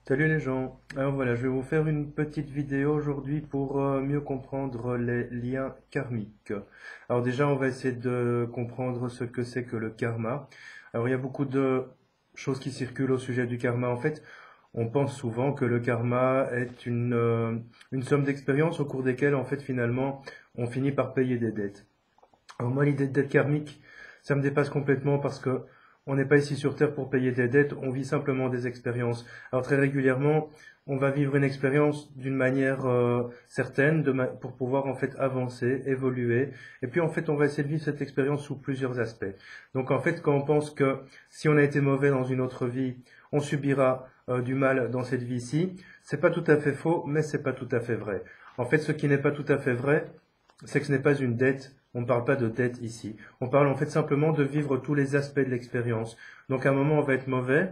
Salut les gens, alors voilà, je vais vous faire une petite vidéo aujourd'hui pour mieux comprendre les liens karmiques. Alors déjà, on va essayer de comprendre ce que c'est que le karma. Alors il y a beaucoup de choses qui circulent au sujet du karma. En fait, on pense souvent que le karma est une somme d'expériences au cours desquelles, en fait, finalement, on finit par payer des dettes. Alors moi, l'idée de dette karmique, ça me dépasse complètement parce que on n'est pas ici sur Terre pour payer des dettes, on vit simplement des expériences. Alors très régulièrement, on va vivre une expérience d'une manière certaine pour pouvoir en fait avancer, évoluer. Et puis en fait, on va essayer de vivre cette expérience sous plusieurs aspects. Donc en fait, quand on pense que si on a été mauvais dans une autre vie, on subira du mal dans cette vie-ci, c'est pas tout à fait faux, mais c'est pas tout à fait vrai. En fait, ce qui n'est pas tout à fait vrai, c'est que ce n'est pas une dette. On ne parle pas de dette ici. On parle en fait simplement de vivre tous les aspects de l'expérience. Donc à un moment, on va être mauvais.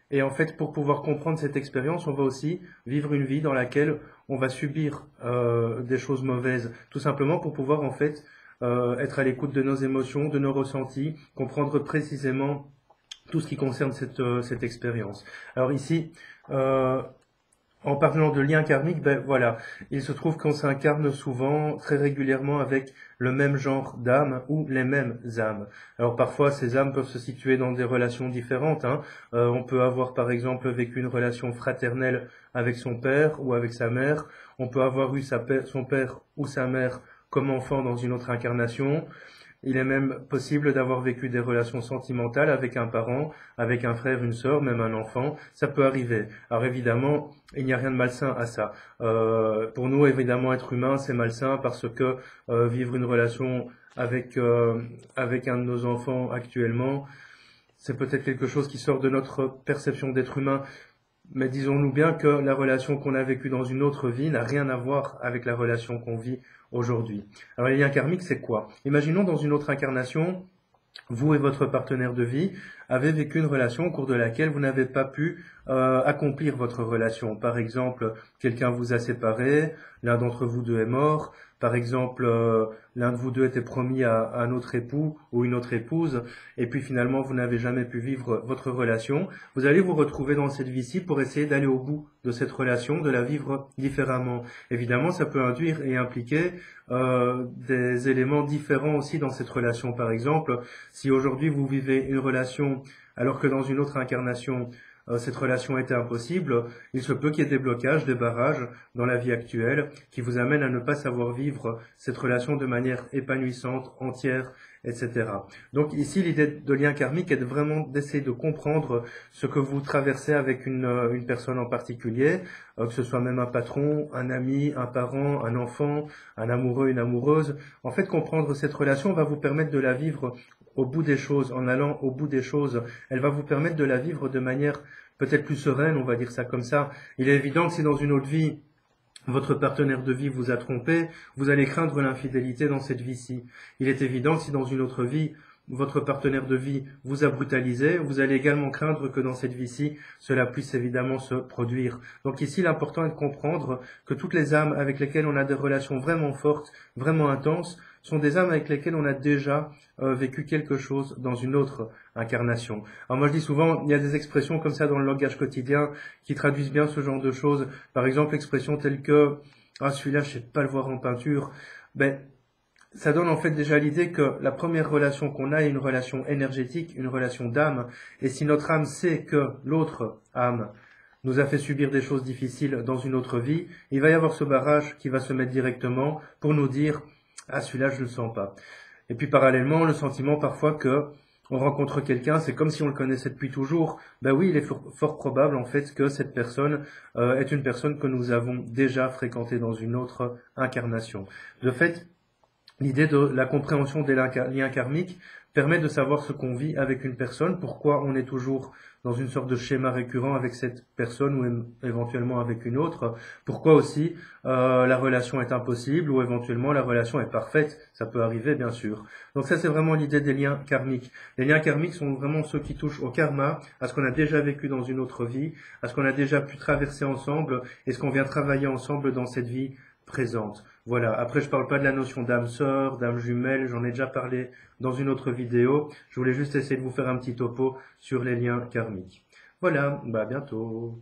Et en fait, pour pouvoir comprendre cette expérience, on va aussi vivre une vie dans laquelle on va subir des choses mauvaises. Tout simplement pour pouvoir en fait être à l'écoute de nos émotions, de nos ressentis, comprendre précisément tout ce qui concerne cette expérience. Alors ici, en parlant de liens karmiques, ben voilà, il se trouve qu'on s'incarne souvent, très régulièrement, avec le même genre d'âme ou les mêmes âmes. Alors parfois, ces âmes peuvent se situer dans des relations différentes, hein. On peut avoir par exemple vécu une relation fraternelle avec son père ou avec sa mère. On peut avoir eu son père ou sa mère comme enfant dans une autre incarnation. Il est même possible d'avoir vécu des relations sentimentales avec un parent, avec un frère, une sœur, même un enfant. Ça peut arriver. Alors évidemment, il n'y a rien de malsain à ça. Pour nous, évidemment, être humain, c'est malsain parce que vivre une relation avec un de nos enfants actuellement, c'est peut-être quelque chose qui sort de notre perception d'être humain. Mais disons-nous bien que la relation qu'on a vécue dans une autre vie n'a rien à voir avec la relation qu'on vit aujourd'hui. Alors les liens karmiques, c'est quoi? Imaginons dans une autre incarnation, vous et votre partenaire de vie avez vécu une relation au cours de laquelle vous n'avez pas pu accomplir votre relation. Par exemple, quelqu'un vous a séparé, l'un d'entre vous deux est mort. Par exemple, l'un de vous deux était promis à un autre époux ou une autre épouse, et puis finalement vous n'avez jamais pu vivre votre relation. Vous allez vous retrouver dans cette vie-ci pour essayer d'aller au bout de cette relation, de la vivre différemment. Évidemment, ça peut induire et impliquer des éléments différents aussi dans cette relation. Par exemple, si aujourd'hui vous vivez une relation alors que dans une autre incarnation, cette relation était impossible, il se peut qu'il y ait des blocages, des barrages dans la vie actuelle qui vous amènent à ne pas savoir vivre cette relation de manière épanouissante, entière, etc. Donc ici, l'idée de lien karmique est vraiment d'essayer de comprendre ce que vous traversez avec une personne en particulier, que ce soit même un patron, un ami, un parent, un enfant, un amoureux, une amoureuse. En fait, comprendre cette relation va vous permettre de la vivre au bout des choses, en allant au bout des choses. Elle va vous permettre de la vivre de manière peut-être plus sereine, on va dire ça comme ça. Il est évident que si dans une autre vie, votre partenaire de vie vous a trompé, vous allez craindre l'infidélité dans cette vie-ci. Il est évident que si dans une autre vie, votre partenaire de vie vous a brutalisé, vous allez également craindre que dans cette vie-ci, cela puisse évidemment se produire. Donc ici, l'important est de comprendre que toutes les âmes avec lesquelles on a des relations vraiment fortes, vraiment intenses, sont des âmes avec lesquelles on a déjà vécu quelque chose dans une autre incarnation. Alors moi je dis souvent, il y a des expressions comme ça dans le langage quotidien qui traduisent bien ce genre de choses. Par exemple, l'expression telle que «Ah, celui-là, je sais pas le voir en peinture». Ben, ça donne en fait déjà l'idée que la première relation qu'on a est une relation énergétique, une relation d'âme. Et si notre âme sait que l'autre âme nous a fait subir des choses difficiles dans une autre vie, il va y avoir ce barrage qui va se mettre directement pour nous dire «Ah, celui-là, je ne le sens pas». Et puis parallèlement, le sentiment parfois que on rencontre quelqu'un, c'est comme si on le connaissait depuis toujours. Ben oui, il est fort probable en fait que cette personne est une personne que nous avons déjà fréquentée dans une autre incarnation. De fait, l'idée de la compréhension des liens karmiques permet de savoir ce qu'on vit avec une personne, pourquoi on est toujours dans une sorte de schéma récurrent avec cette personne ou éventuellement avec une autre, pourquoi aussi la relation est impossible ou éventuellement la relation est parfaite, ça peut arriver bien sûr. Donc ça c'est vraiment l'idée des liens karmiques. Les liens karmiques sont vraiment ceux qui touchent au karma, à ce qu'on a déjà vécu dans une autre vie, à ce qu'on a déjà pu traverser ensemble et ce qu'on vient travailler ensemble dans cette vie présente. Voilà, après je parle pas de la notion d'âme sœur, d'âme jumelle, j'en ai déjà parlé dans une autre vidéo. Je voulais juste essayer de vous faire un petit topo sur les liens karmiques. Voilà, bah à bientôt.